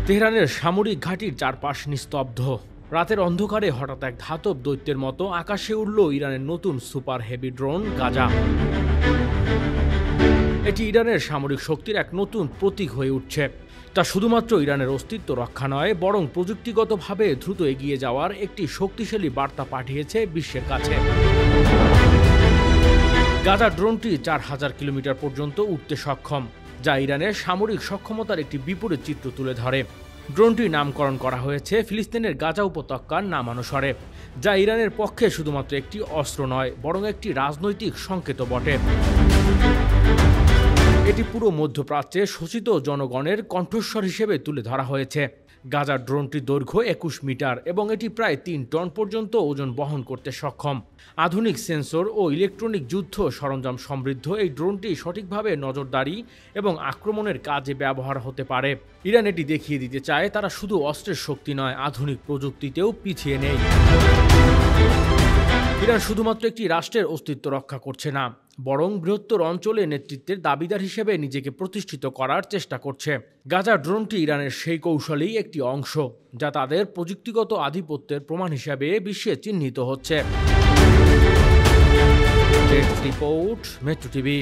তেহরানের সামরিক ঘাঁটির চারপাশ নিস্তব্ধ। রাতের অন্ধকারে হঠাৎ এক ধাতব দৈত্যের মতো আকাশে উড়ল ইরানের নতুন সুপার হেভি ড্রোন গাজা। এটি ইরানের সামরিক শক্তির এক নতুন প্রতীক হয়ে উঠছে। তা শুধুমাত্র ইরানের অস্তিত্ব রক্ষা নয়, বরং প্রযুক্তিগতভাবে দ্রুত এগিয়ে যাওয়ার একটি শক্তিশালী বার্তা পাঠিয়েছে বিশ্বের কাছে। গাজা ড্রোনটি 4000 কিলোমিটার পর্যন্ত উঠতে সক্ষম, যা ইরানের সামরিক সক্ষমতার একটি বিপরীত চিত্র তুলে ধরে। ড্রোনটির নামকরণ করা হয়েছে ফিলিস্তিনের গাজা উপত্যকার নামানুসারে, যা ইরানের পক্ষে শুধুমাত্র একটি অস্ত্র নয়, বরং একটি রাজনৈতিক সংকেত বটে। এটি পুরো মধ্যপ্রাচ্যে শোষিত জনগণের কণ্ঠস্বর হিসেবে তুলে ধরা হয়েছে। গাজার ড্রোনটির দৈর্ঘ্য 21 মিটার এবং এটি প্রায় 3 টন পর্যন্ত ওজন বহন করতে সক্ষম। আধুনিক সেন্সর ও ইলেকট্রনিক যুদ্ধ সরঞ্জাম সমৃদ্ধ এই ড্রোনটি সঠিকভাবে নজরদারি এবং আক্রমণের কাজে ব্যবহার হতে পারে। ইরান এটি দেখিয়ে দিতে চায় তারা শুধু অস্ত্রের শক্তি নয়, আধুনিক প্রযুক্তিতেও পিছিয়ে নেই। ইরান শুধুমাত্র একটি রাষ্ট্রের অস্তিত্ব রক্ষা করছে না, বরং বৃহত্তর অঞ্চলে নেতৃত্বের দাবিদার হিসেবে নিজেকে প্রতিষ্ঠিত করার চেষ্টা করছে। গাজা ড্রোনটি ইরানের সেই কৌশলেই একটি অংশ, যা তাদের প্রযুক্তিগত আধিপত্যের প্রমাণ হিসেবে বিশ্বে চিহ্নিত হচ্ছে। Report, metro TV.